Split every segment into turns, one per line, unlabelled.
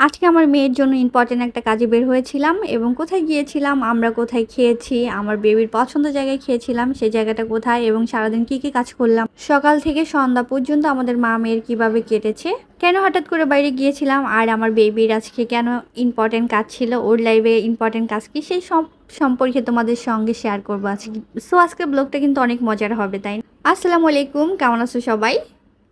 আজকে আমার মেয়ের জন্য ইম্পর্টেন্ট একটা কাজে বের হয়েছিলাম এবং কোথায় গিয়েছিলাম, আমরা কোথায় খেয়েছি, আমার বেবির পছন্দের জায়গায় খেয়েছিলাম, সেই জায়গাটা কোথায় এবং সারাদিন কি কাজ করলাম, সকাল থেকে সন্ধ্যা পর্যন্ত আমাদের মা মেয়ের কিভাবে কেটেছে, কেন হঠাৎ করে বাইরে গিয়েছিলাম, আর আমার বেবির আজকে কেন ইম্পর্টেন্ট কাজ ছিল, ওর লাইফে ইম্পর্টেন্ট কাজ কি, সেই সব সম্পর্কে তোমাদের সঙ্গে শেয়ার করবো আজকে। সো আজকের ব্লগটা কিন্তু অনেক মজার হবে, তাই না? আসসালামু আলাইকুম, কেমন আছো সবাই?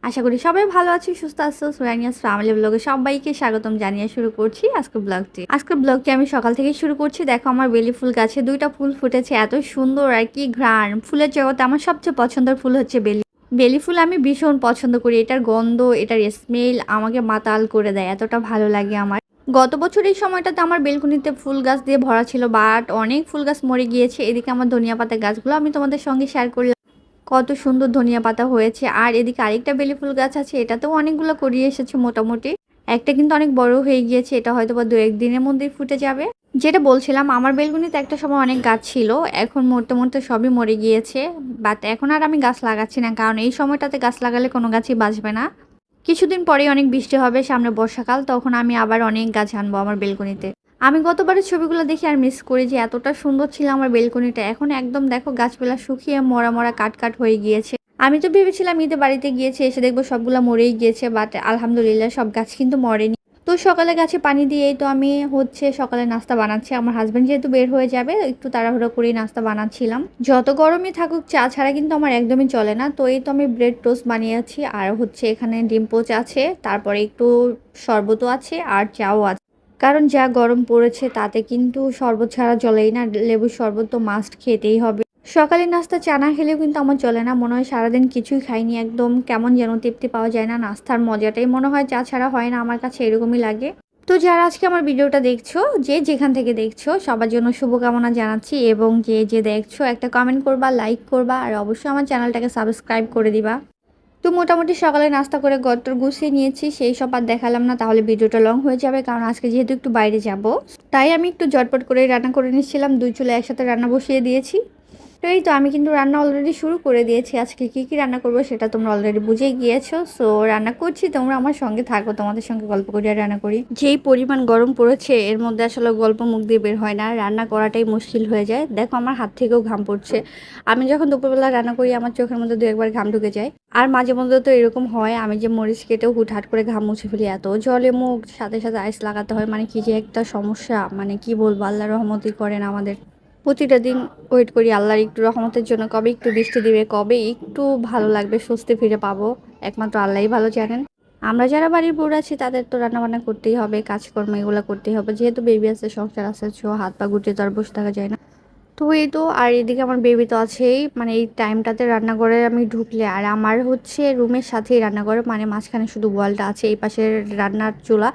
আশা করি সবাই ভালো আছি, সুস্থ আছো। সুরানিয়াস ফ্যামিলি ব্লগে সবাইকে স্বাগতম জানিয়ে শুরু করছি আজকের ব্লগটি আমি সকাল থেকে শুরু করছি। দেখো আমার বেলি ফুল গাছে 2টা ফুল ফুটেছে, এত সুন্দর আর কি ঘ্রাণ। ফুলের জগতে আমার সবচেয়ে পছন্দের ফুল হচ্ছে বেলি বেলি ফুল। আমি ভীষণ পছন্দ করি, এটার গন্ধ, এটার স্মেল আমাকে মাতাল করে দেয়, এতটা ভালো লাগে আমার। গত বছর এই সময়টাতে আমার বেলকুনিতে ফুল গাছ দিয়ে ভরা ছিল, বাট অনেক ফুল গাছ মরে গিয়েছে। এদিকে আমার ধনিয়া পাতা গাছগুলো আমি তোমাদের সঙ্গে শেয়ার করলাম, কত সুন্দর ধনিয়া পাতা হয়েছে। আর এদিকে আরেকটা বেলি ফুল গাছ আছে, এটাতেও অনেকগুলো করিয়ে এসেছে মোটামুটি। একটা কিন্তু অনেক বড় হয়ে গিয়েছে, এটা হয়তো বা 2-1 দিনের মধ্যেই ফুটে যাবে। যেটা বলছিলাম, আমার বেলকুনিতে একটা সময় অনেক গাছ ছিল, এখন মরতে মরতে সবই মরে গিয়েছে। বাট এখন আর আমি গাছ লাগাচ্ছি না, কারণ এই সময়টাতে গাছ লাগালে কোনো গাছই বাঁচবে না। কিছুদিন পরেই অনেক বৃষ্টি হবে, সামনে বর্ষাকাল, তখন আমি আবার অনেক গাছ আনবো আমার বেলকনিতে। আমি গতবারের ছবিগুলো দেখে আর মিস করি যে এতটা সুন্দর ছিল আমার বেলকনিটা। এখন একদম দেখো গাছপালা শুকিয়ে মরা মরা কাট হয়ে গিয়েছে। আমি তো ভেবেছিলাম ঈদে বাড়িতে গিয়েছে এসে দেখবো সবগুলো মরেই গিয়েছে, বাট আলহামদুলিল্লাহ সব গাছ কিন্তু মরেনি। তো সকালে গাছে পানি দিয়েই তো আমি সকালে নাস্তা বানাচ্ছি। আমার হাজব্যান্ড যেহেতু বের হয়ে যাবে, একটু তাড়াহুড়ো করেই নাস্তা বানাচ্ছিলাম। যত গরমই থাকুক চা ছাড়া কিন্তু আমার একদমই চলে না। তো এই তো আমি ব্রেড টোস্ট বানিয়েছি, আর এখানে ডিম পোচ আছে, তারপরে একটু শরবতও আছে আর চাও আছে। কারণ যা গরম পড়েছে তাতে কিন্তু শরবত ছাড়া চলেই না, লেবুর শরবত তো মাস্ট খেতেই হবে। সকালের নাস্তা চা না খেলেও কিন্তু আমার চলে না, মনে হয় সারাদিন কিছুই খাইনি, একদম কেমন যেন তৃপ্তি পাওয়া যায় না। নাস্তার মজাটাই মনে হয় চা ছাড়া হয় না, আমার কাছে এরকমই লাগে। তো যারা আজকে আমার ভিডিওটা দেখছো, যে যেখান থেকে দেখছো, সবার জন্য শুভকামনা জানাচ্ছি, এবং যে যে দেখছো একটা কমেন্ট করবা, লাইক করবা, আর অবশ্যই আমার চ্যানেলটাকে সাবস্ক্রাইব করে দিবা। তো মোটামুটি সকালে নাস্তা করে ঘরটর গুছিয়ে নিয়েছি, সেই সব আর দেখালাম না, তাহলে ভিডিওটা লং হয়ে যাবে। কারণ আজকে যেহেতু একটু বাইরে যাব, তাই আমি একটু ঝটপট করে রান্না করে নিচ্ছিলাম। 2 চুলা একসাথে রান্না বসিয়ে দিয়েছি। তো এই তো আমি কিন্তু রান্না অলরেডি শুরু করে দিয়েছি। আজকে কি রান্না করবো সেটা তোমরা অলরেডি বুঝেই গিয়েছো। সো রান্না করছি, তোমরা আমার সঙ্গে থাকো, তোমাদের সঙ্গে গল্প করি আর রান্না করি। যেই পরিমাণ গরম পড়েছে, এর মধ্যে আসলে গল্প মুখ দিয়ে বের হয় না, রান্না করাটাই মুশকিল হয়ে যায়। দেখো আমার হাত থেকেও ঘাম পড়ছে। আমি যখন দুপুরবেলা রান্না করি, আমার চোখের মধ্যে 2-1 বার ঘাম ঢুকে যায়। আর মাঝে মধ্যে তো এরকম হয়, আমি যে মরিচ কেটেও হুটহাট করে ঘাম মুছে ফেলি, এত জলে মুখ, সাথে সাথে আইস লাগাতে হয়, মানে কি যে একটা সমস্যা, মানে কি বলবো। আল্লাহ রহমতই করেন আমাদের। প্রতিটা দিন ওয়েট করি আল্লাহর একটু রহমতের জন্য, কবে একটু বৃষ্টি দিবে, কবে একটু ভালো লাগবে, স্বস্তি ফিরে পাবো, একমাত্র আল্লাহই ভালো জানেন। আমরা যারা বাড়ির বউ আছি তাদের তো রান্নাবান্না করতেই হবে, কাজকর্ম এগুলো করতেই হবে, যেহেতু বেবি আছে, সংসার আছে, হাত পা গুটিয়ে তো আর বসে থাকা যায় না। তো এই তো, আর এদিকে আমার বেবি তো আছেই, মানে এই টাইমটাতে রান্নাঘরে আমি ঢুকলে, আর আমার রুমের সাথেই রান্নাঘরে, মানে মাঝখানে শুধু ওয়ালটা আছে, এই পাশে রান্নার চুলা,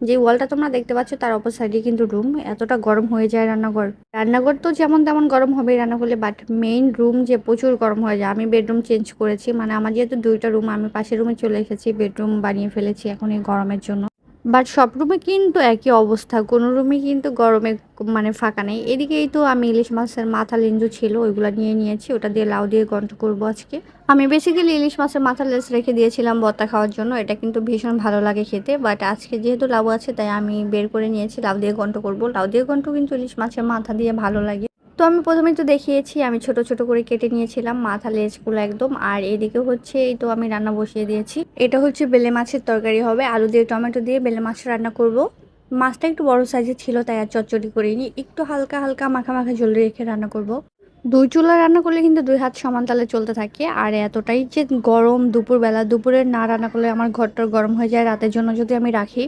যে ওয়ালটা তোমরা দেখতে পাচ্ছ তার অপর সাইডে কিন্তু রুম। এতটা গরম হয়ে যায় রান্নাঘর তো যেমন তেমন গরম হবে রান্না করলে, বাট মেইন রুম যে প্রচুর গরম হয়ে যায়। আমি বেডরুম চেঞ্জ করেছি, মানে আমার যেহেতু 2টা রুম, আমি পাশের রুমে চলে এসেছি, বেডরুম বানিয়ে ফেলেছি এখন এই গরমের জন্য। বাট সব রুমে কিন্তু একই অবস্থা, কোনো রুমে কিন্তু গরমে মানে ফাঁকা নেই। এদিকেই তো আমি ইলিশ মাছের মাথা লেঞ্জু ছিল, ওইগুলো নিয়ে নিয়েছি, ওটা দিয়ে লাউ দিয়ে ঘন্ট করবো আজকে। আমি বেসিক্যালি ইলিশ মাছের মাথা লেজ রেখে দিয়েছিলাম ভর্তা খাওয়ার জন্য, এটা কিন্তু ভীষণ ভালো লাগে খেতে। বাট আজকে যেহেতু লাউ আছে, তাই আমি বের করে নিয়েছি, লাউ দিয়ে ঘন্ট করবো। লাউ দিয়ে ঘন্ট কিন্তু ইলিশ মাছের মাথা দিয়ে ভালো লাগে। তো আমি প্রথমে তো দেখিয়েছি, আমি ছোট ছোট করে কেটে নিয়েছিলাম মাথা লেজগুলো একদম। আর এদিকে এই তো আমি রান্না বসিয়ে দিয়েছি। এটা বেলে মাছের তরকারি হবে, আলু দিয়ে টমেটো দিয়ে বেলে মাছ রান্না করব। মাছটা একটু বড় সাইজের ছিল, তাই আর চচ্চড়ি করিনি, একটু হালকা হালকা মাখা মাখা ঝোল রেখে রান্না করব। 2 চুলা রান্না করলে কিন্তু 2 হাত সমান তালে চলতে থাকে। আর এতটাই যে গরম, দুপুরে না রান্না করলে আমার ঘরটার গরম হয়ে যায়, রাতের জন্য যদি আমি রাখি,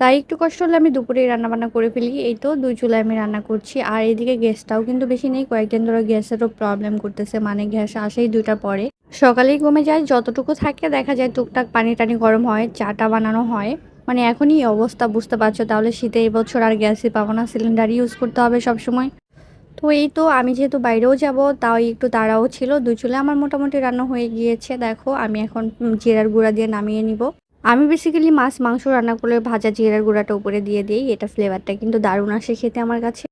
তাই একটু কষ্ট হলে আমি দুপুরেই রান্নাবান্না করে ফেলি। এই তো 2 চুলায় আমি রান্না করছি। আর এদিকে গ্যাসটাও কিন্তু বেশি নেই, কয়েকদিন ধরে গ্যাসেরও প্রবলেম করতেছে, মানে গ্যাস আসেই 2টার পরে, সকালেই কমে যায়, যতটুকু থাকে দেখা যায় টুকটাক পানি টানি গরম হয়, চাটা বানানো হয়। মানে এখনই এই অবস্থা, বুঝতে পারছো, তাহলে শীতে এই বছর আর গ্যাসই পাবো না, সিলিন্ডার ইউজ করতে হবে সব সময়। তো এই তো আমি যেহেতু বাইরেও যাব, তাও একটু তাড়াও ছিল। 2 চুলে আমার মোটামুটি রান্না হয়ে গিয়েছে। দেখো আমি এখন জিরার গুঁড়া দিয়ে নামিয়ে নিব। আমি বেসিক্যালি মাছ মাংস রান্না করলে ভাজা জিরার গুঁড়াটা উপরে দিয়ে দিই, এটা ফ্লেভারটা কিন্তু দারুণ আসে খেতে আমার কাছে।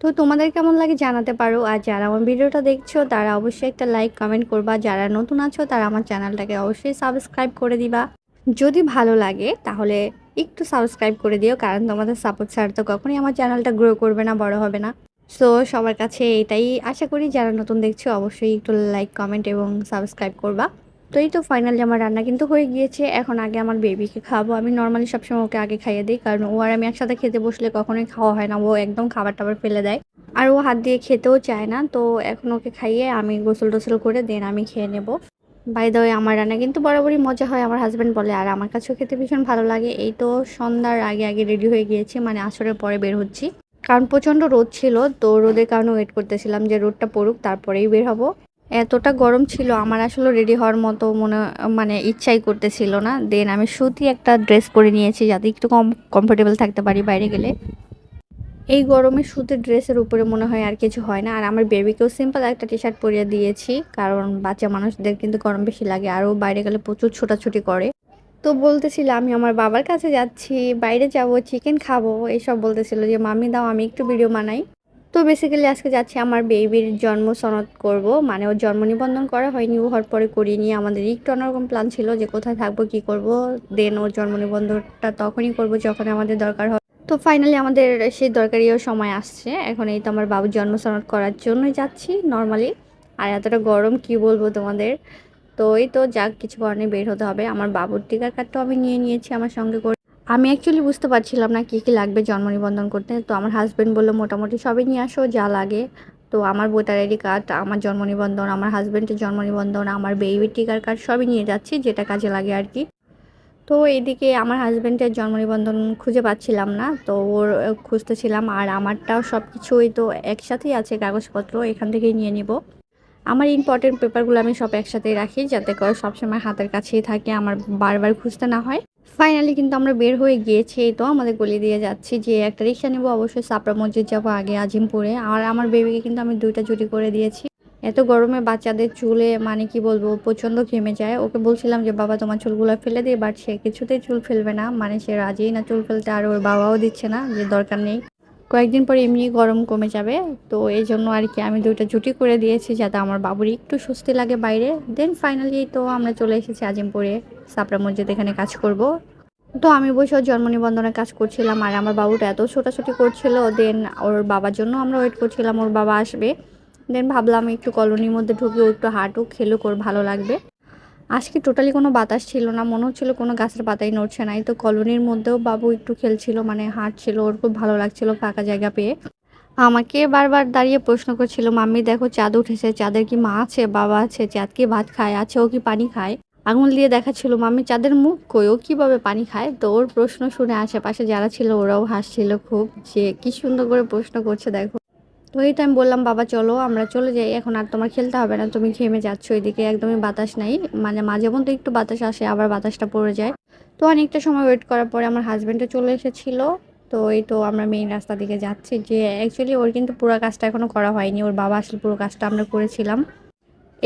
তো তোমাদের কেমন লাগে জানাতে পারো। আর যারা আমার ভিডিওটা দেখছো তারা অবশ্যই একটা লাইক কমেন্ট করবা, যারা নতুন আছো তারা আমার চ্যানেলটাকে অবশ্যই সাবস্ক্রাইব করে দিবা। যদি ভালো লাগে তাহলে একটু সাবস্ক্রাইব করে দিও, কারণ তোমাদের সাপোর্ট ছাড়া তো কখনোই আমার চ্যানেলটা গ্রো করবে না, বড় হবে না। সো সবার কাছে এটাই আশা করি, যারা নতুন দেখছো অবশ্যই একটু লাইক, কমেন্ট এবং সাবস্ক্রাইব করবা। তো এই তো ফাইনালি আমার রান্না কিন্তু হয়ে গিয়েছে। এখন আগে আমার বেবিকে খাবো। আমি নর্মালি সবসময় ওকে আগে খাইয়ে দিই, কারণ ও আর আমি একসাথে খেতে বসলে কখনোই খাওয়া হয় না, ও একদম খাবার টাবার ফেলে দেয় আর ও হাত দিয়ে খেতেও চায় না। তো এখন ওকে খাইয়ে আমি গোসল টোসল করে দেন আমি খেয়ে নেব। বাই দ্য ওয়ে, আমার রান্না কিন্তু বরাবরই মজা হয়, আমার হাজব্যান্ড বলে, আর আমার কাছেও খেতে ভীষণ ভালো লাগে। এই তো সন্ধ্যার আগে আগে রেডি হয়ে গিয়েছি, মানে আসরের পরে বের হচ্ছি, কারণ প্রচণ্ড রোদ ছিল। তো রোদের কারণে ওয়েট করতেছিলাম যে রোদটা পড়ুক তারপরেই বের হব। এতটা গরম ছিল আমার আসলে রেডি হওয়ার মতো মানে ইচ্ছাই করতেছিল না। দেন আমি সুতি একটা ড্রেস পরে নিয়েছি, যাতে একটু কমফোর্টেবল থাকতে পারি বাইরে গেলে। এই গরমে সুতির ড্রেসের উপরে মনে হয় আর কিছু হয় না। আর আমার বেবিকেও সিম্পল একটা টি শার্ট পরিয়ে দিয়েছি, কারণ বাচ্চা মানুষদের কিন্তু গরম বেশি লাগে, আর ও বাইরে গেলে প্রচুর ছোটাছুটি করে। তো বলতেছিল আমি আমার বাবার কাছে যাচ্ছি, বাইরে যাব, চিকেন খাবো, এইসব বলতেছিল যে মাম্মি দাও আমি একটু ভিডিও বানাই। তো বেসিক্যালি আজকে যাচ্ছি আমার বেবির জন্ম সনদ করব, মানে ওর জন্ম নিবন্ধন করা হয়নি, ও হওয়ার পরে করিয়ে নিয়ে আমাদের একটু অন্যরকম প্ল্যান ছিল যে কোথায় থাকবো কি করব। দেন ওর জন্ম নিবন্ধনটা তখনই করব যখন আমাদের দরকার হয়। তো ফাইনালি আমাদের সেই দরকারিও সময় আসছে। এখন এই তো আমার বাবুর জন্ম সনদ করার জন্যই যাচ্ছি নর্মালি। আর এতটা গরম কি বলবো তোমাদের। তো এই তো যাক, কিছু কারণে বের হতে হবে। আমার বাবুর টিকার কার্ডটাও আমি নিয়ে নিয়েছি আমার সঙ্গে করে। আমি অ্যাকচুয়ালি বুঝতে পারছিলাম না কি কি লাগবে জন্ম নিবন্ধন করতে। তো আমার হাজব্যান্ড বললো মোটামুটি সবই নিয়ে আসো যা লাগে। তো আমার ভোটার আইডি কার্ড, আমার জন্ম নিবন্ধন, আমার হাজব্যান্ডের জন্ম নিবন্ধন, আমার বেবির টিকার কার্ড সবই নিয়ে যাচ্ছি, যেটা কাজে লাগে আর কি। তো এদিকে আমার হাজব্যান্ডের জন্ম নিবন্ধন খুঁজে পাচ্ছিলাম না, তো ওর খুঁজতেছিলাম। আর আমারটাও সব কিছুই তো একসাথেই আছে, কাগজপত্র এখান থেকেই নিয়ে নিব। আমার ইম্পর্টেন্ট পেপারগুলো আমি সব একসাথেই রাখি, যাতে করে সবসময় হাতের কাছেই থাকে, আমার বারবার খুঁজতে না হয়। ফাইনালি কিন্তু আমরা বের হয়ে গিয়েছি। এই তো আমাদের গলি দিয়ে যাচ্ছি, যে একটা রিক্সা নেবো, অবশ্যই সাপড়া মসজিদ যাবো আগে আজিমপুরে। আর আমার বেবিকে কিন্তু আমি 2টা জুটি করে দিয়েছি। এত গরমে বাচ্চাদের চুলে মানে কি বলবো প্রচণ্ড ঘেমে যায়। ওকে বলছিলাম যে বাবা তোমার চুলগুলো ফেলে দিয়ে, বাট সে কিছুতেই চুল ফেলবে না, মানে সে রাজিই না চুল ফেলতে, আর ওর বাবাও দিচ্ছে না, যে দরকার নেই, কয়েকদিন পরে এমনি গরম কমে যাবে। তো এই জন্য আর কি আমি 2টা জুটি করে দিয়েছি, যাতে আমার বাবুর একটু স্বস্তি লাগে বাইরে। দেন ফাইনালি তো আমরা চলে এসেছি আজিমপুরে, সাপড়া মসজিদ, এখানে কাজ করব। তো আমি বসে ওর জন্ম নিবন্ধনের কাজ করছিলাম, আর আমার বাবুটা এত ছোটাছুটি করছিল। দেন ওর বাবার জন্য আমরা ওয়েট করছিলাম, ওর বাবা আসবে। দেন ভাবলাম একটু কলোনির মধ্যে ঢুকে ও একটু হাঁটুক, খেলুক, ওর ভালো লাগবে। আজকে টোটালি কোনো বাতাস ছিল না, মনে হচ্ছিল কোনো গাছের পাতাই নড়ছে না। এই তো কলোনির মধ্যেও বাবু একটু খেলছিল, মানে হাঁটছিল, ওর খুব ভালো লাগছিল ফাঁকা জায়গা পেয়ে। আমাকে বারবার দাঁড়িয়ে প্রশ্ন করছিল, মাম্মি দেখো চাঁদ উঠেছে, চাঁদের কি মা আছে, বাবা আছে, চাঁদ কি ভাত খায়, আছে ও কি পানি খায়। আঙুল দিয়ে দেখাচ্ছিল, মাম্মি চাঁদের মুখ কই, ও কিভাবে পানি খায়। তো ওর প্রশ্ন শুনে আশেপাশে যারা ছিল ওরাও হাসছিল খুব, যে কি সুন্দর করে প্রশ্ন করছে দেখো। তো এই তো আমি বললাম বাবা চলো আমরা চলে যাই, এখন আর তোমার খেলতে হবে না, তুমি ঘেমে যাচ্ছ, এদিকে একদমই বাতাস নাই, মানে মাঝে মধ্যে একটু বাতাস আসে আবার বাতাসটা পড়ে যায়। তো অনেকটা সময় ওয়েট করার পরে আমার হাজব্যান্ডও চলে এসেছিল। তো এই তো আমরা মেইন রাস্তা দিকে যাচ্ছি, যে অ্যাকচুয়ালি ওর কিন্তু পুরো কাজটা এখনো করা হয়নি, ওর বাবা আসলে পুরো কাজটা আমরা করেছিলাম।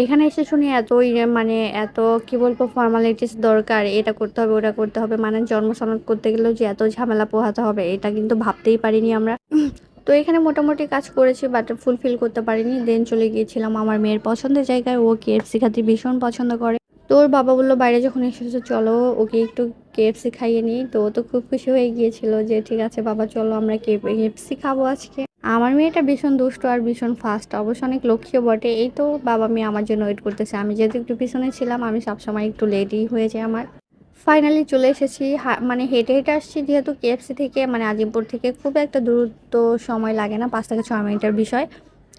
এখানে এসে শুনি এতই মানে এত কি বলবো ফর্মালিটিস দরকার, এটা করতে হবে ওটা করতে হবে, মানে জন্ম সনদ করতে গেলেও যে এত ঝামেলা পোহাতে হবে, এটা কিন্তু ভাবতেই পারিনি আমরা। তো এখানে মোটামুটি কাজ করেছি, বাট ফুলফিল করতে পারিনি। দেন চলে গিয়েছিলাম আমার মেয়ের পছন্দের জায়গায়, ও কেএফসি খেতে ভীষণ পছন্দ করে। তো ওর বাবা বললো বাইরে যখন এসেছো চলো ওকে একটু কেএফসি খাইয়ে নিই। তো ও তো খুব খুশি হয়ে গিয়েছিল, যে ঠিক আছে বাবা চলো আমরা কেএফসি খাবো আজকে। আমার মেয়েটা ভীষণ দুষ্ট আর ভীষণ ফাস্ট, অবশ্য অনেক লক্ষ্মীও বটে। এই তো বাবা মেয়ে আমার জন্য ওয়েট করতেছে, আমি যেহেতু একটু পিছনে ছিলাম, আমি সবসময় একটু লেটই হয়ে যায় আমার। ফাইনালি চলে এসেছি, মানে হেঁটে হেঁটে আসছি, যেহেতু কেএফসি থেকে মানে আজিমপুর থেকে খুব একটা দূরত্ব, সময় লাগে না, 5 থেকে 6 মিনিটের বিষয়।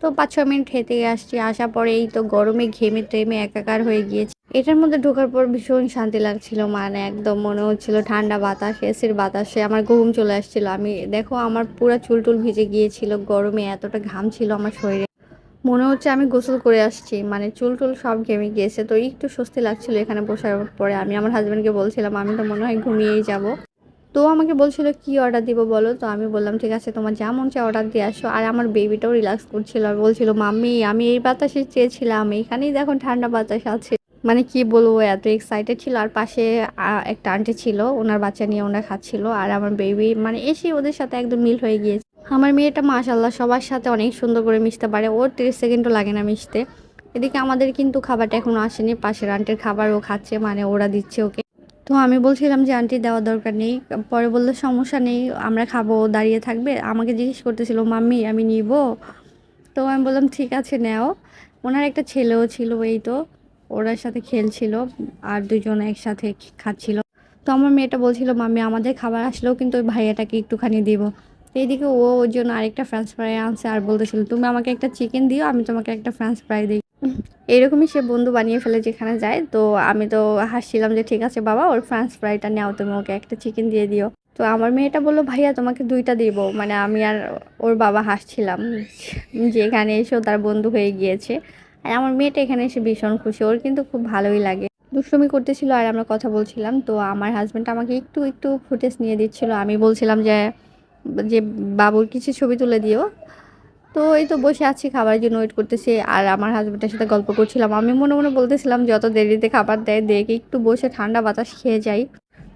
তো 5-6 মিনিট হেঁটে আসছি, আসার পরে এই তো গরমে ঘেমে টেমে একাকার হয়ে গিয়েছে। এটার মধ্যে ঢোকার পর ভীষণ শান্তি লাগছিল, মানে একদম মনে হচ্ছিল ঠান্ডা বাতাস, এসির বাতাসে আমার ঘুম চলে আসছিল। আমি দেখো আমার পুরো চুল টুল ভিজে গিয়েছিল, গরমে এতটা ঘাম ছিল আমার শরীরে, মনে হচ্ছে আমি গোসল করে আসছি, মানে চুল টুল সব ঘেমে গিয়েছে। তো একটু স্বস্তি লাগছিল এখানে বসার পরে। আমি আমার হাজব্যান্ডকে বলছিলাম আমি তো মনে হয় ঘুমিয়েই যাব। তো আমাকে বলছিল কি অর্ডার দিব বলো। তো আমি বললাম ঠিক আছে তোমার যা মন চায় অর্ডার দিয়ে আসো। আর আমার বেবিটাও রিল্যাক্স করছিল আর বলছিল মাম্মি আমি এই বাতাসে চেয়েছিলাম, এখানেই দেখো ঠান্ডা বাতাস আছে। মানে কি বলবো এত এক্সাইটেড ছিল। আর পাশে একটা আন্টি ছিল, ওনার বাচ্চা নিয়ে ওনারা খাচ্ছিল, আর আমার বেবি মানে এসে ওদের সাথে একদম মিল হয়ে গিয়েছে। আমার মেয়েটা মাশাল্লাহ সবার সাথে অনেক সুন্দর করে মিশতে পারে, ওর 30 সেকেন্ডও লাগে না মিশতে। এদিকে আমাদের কিন্তু খাবারটা এখনো আসেনি, পাশের আন্টির খাবার ও খাচ্ছে, মানে ওরা দিচ্ছে ওকে। তো আমি বলছিলাম যে, "আন্টি দেওয়ার দরকার নেই।" পরে বলল, "সমস্যা নেই, আমরা খাবো, ও দাঁড়িয়ে থাকবে।" আমাকে জিজ্ঞেস করতেছিল, "মাম্মি আমি নিবো?" তো আমি বললাম, "ঠিক আছে নেও।" ওনার একটা ছেলেও ছিল, এই তো ওরার সাথে খেলছিল আর ২ জন একসাথে খাচ্ছিল। তো আমার মেয়েটা বলছিল, "মাম্মি আমাদের খাবার আসলেও কিন্তু ওই ভাইয়াটাকে একটুখানি দিব।" তো এদিকে ও ওর জন্য আরেকটা ফ্রেঞ্চ ফ্রাই আনছে আর বলতেছিল, "তুমি আমাকে একটা চিকেন দিও, আমি তোমাকে একটা ফ্রেঞ্চ ফ্রাই দেই।" এরকমই সে বন্ধু বানিয়ে ফেলে যেখানে যায়। তো আমি তো হাসছিলাম যে, "ঠিক আছে বাবা, ওর ফ্রেঞ্চ ফ্রাইটা নেও, তুমি ওকে একটা চিকেন দিয়ে দিও।" তো আমার মেয়েটা বলল, "ভাইয়া তোমাকে ২ টা দিব।" মানে আমি আর ওর বাবা হাসছিলাম যে এখানে এসেও তার বন্ধু হয়ে গিয়েছে। আর আমার মেয়েটা এখানে এসে ভীষণ খুশি। ওর কিন্তু খুব ভালোই লাগে। দুষ্টুমি করতেছিল আর আমরা কথা বলছিলাম। তো আমার হাসব্যান্ড আমাকে একটু ফুটেজ নিয়ে দিচ্ছিল। আমি বলছিলাম যে বাবুর কিছু ছবি তুলে দিও। তো এই তো বসে আছি খাবারের জন্য ওয়েট করতেছি আর আমার হাসব্যান্ডের সাথে গল্প করছিলাম। আমি মনে বলতেছিলাম যত দেরিতে খাবার দেয় দেখ একটু বসে ঠান্ডা বাতাস খেয়ে যাই।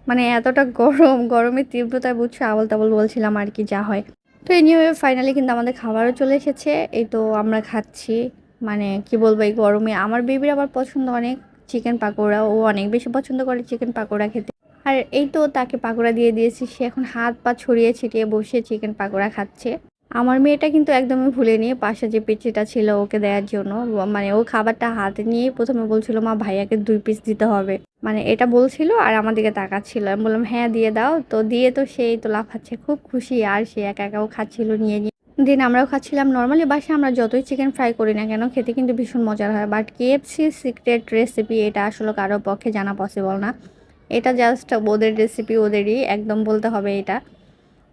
মানে এতটা গরম, গরমের তীব্রতায় বুঝছো আবোল-তাবোল বলছিলাম আরকি যা হয়। তো এনিওয়ে ফাইনালি কিন্তু আমাদের খাবারও চলে এসেছে। এই তো আমরা খাচ্ছি। মানে কি বলবো এই গরমে আমার বেবির আবার পছন্দ অনেক চিকেন পাকোড়া। ও অনেক বেশি পছন্দ করে চিকেন পাকোড়া খেতে। আর এই তো তাকে পাকোড়া দিয়ে দিয়েছি। সে এখন হাত পা ছড়িয়ে ছিটিয়ে বসে চিকেন পাকোড়া খাচ্ছে। আমার মেয়েটা কিন্তু একদমই ভুলেনি পাশে যে পিচ্চিটা ছিল ওকে দেয়ার জন্য। মানে ও খাবারটা হাতে নিয়েই ১ম এ বলছিল, "মা ভাইয়াকে ২ পিস দিতে হবে।" মানে এটা বলছিল আর আমার দিকে তাকাচ্ছিল। আমি বললাম, "হ্যাঁ, দিয়ে দাও।" তো দিয়ে তো সেই তো লাফাচ্ছে। খুব খুশি আর সে একাও খাচ্ছিল নিয়ে। দেন আমরাও খাচ্ছিলাম। নরমালি বাসায় আমরা যতই চিকেন ফ্রাই করি না কেন খেতে কিন্তু ভীষণ মজার হয়। বাট KFCর সিক্রেট রেসিপি এটা আসলে কারো পক্ষে জানা পসিবল না। এটা জাস্ট ওদের রেসিপি ওদেরই একদম বলতে হবে এটা।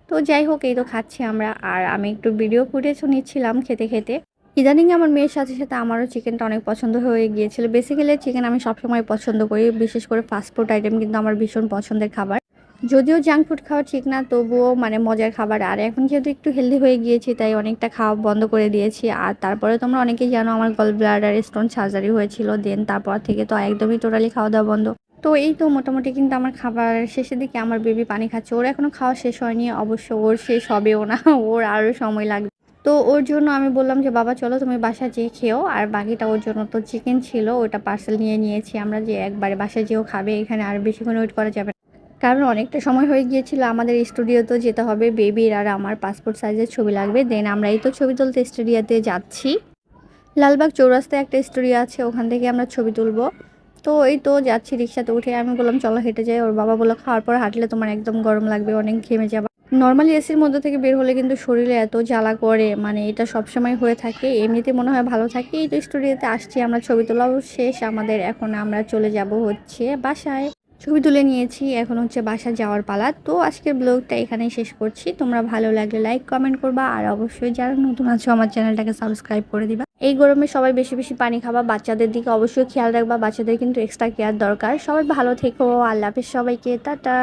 তো যাই হোক এই তো খাচ্ছি আমরা। আর আমি একটু ভিডিও ফুটেজও নিচ্ছিলাম খেতে। ইদানিং আমার মেয়ের সাথে আমারও চিকেনটা অনেক পছন্দ হয়ে গিয়েছিল। বেসিক্যালি চিকেন আমি সবসময় পছন্দ করি। বিশেষ করে ফাস্ট ফুড আইটেম কিন্তু আমার ভীষণ পছন্দের খাবার। যদিও জাঙ্ক ফুড খাওয়া ঠিক না তবুও মানে মজার খাবার। আর এখন যেহেতু একটু হেলদি হয়ে গিয়েছি তাই অনেকটা খাওয়া বন্ধ করে দিয়েছি। আর তারপরে তোমরা অনেকেই জানো আমার গল ব্লাডার স্টোন সার্জারি হয়েছিল। দেন তারপর থেকে তো একদমই টোটালি খাওয়া-দাওয়া বন্ধ। তো এই তো মোটামুটি কিন্তু আমার খাবার শেষের দিকে আমার বেবি পানি খাচ্ছে। ওর এখনো খাওয়া শেষ হয়নি। অবশ্য ওর শেষ হবেও না। ওর আরও সময় লাগবে। তো ওর জন্য আমি বললাম যে, "বাবা চলো তুমি বাসায় যেয়ে খেও।" আর বাকিটা ওর জন্য তো চিকেন ছিল ওটা পার্সেল নিয়ে নিয়েছি আমরা যে একবারে বাসায় যেও খাবে। এখানে আর বেশিক্ষণ ওয়েট করা যাবে না। কারণ অনেকটা সময় হয়ে গিয়েছিল আমাদের স্টুডিওতেও যেতে হবে। বেবির আর আমার পাসপোর্ট সাইজের ছবি লাগবে। দেন আমরা এই তো ছবি তুলতে স্টুডিওতে যাচ্ছি। লালবাগ চৌরাস্তায় একটা স্টুডিও আছে ওখান থেকে আমরা ছবি তুলবো। তো এই তো যাচ্ছি রিক্সাতে উঠে আমি বললাম, "চলো হেঁটে যাই।" ওর বাবা বলল, "খাওয়ার পর হাঁটলে তোমার একদম গরম লাগবে, অনেক ঘেমে যাবা।" নরমালি এসির মধ্যে থেকে বের হলে কিন্তু শরীরে এত জ্বালা করে মানে এটা সবসময় হয়ে থাকে। এমনিতে মনে হয় ভালো থাকে। এই তো স্টুডিওতে আসছি আমরা ছবি তোলাও শেষ আমাদের। এখন আমরা চলে যাব হচ্ছে বাসায়। ছবি তুলে নিয়েছি। এখন হচ্ছে বাসায় যাওয়ার পালা। তো আজকের ব্লগটা এখানেই শেষ করছি। তোমরা ভালো লাগলে লাইক, কমেন্ট করবা। আর অবশ্যই যারা নতুন আছো আমার চ্যানেলটাকে সাবস্ক্রাইব করে দিবা। এই গরমে সবাই বেশি পানি খাবা। বাচ্চাদের দিকে অবশ্যই খেয়াল রাখবা। বাচ্চাদের কিন্তু এক্সট্রা কেয়ার দরকার। সবাই ভালো থেকো। আল্লাহ হাফেজ সবাইকে। টাটা।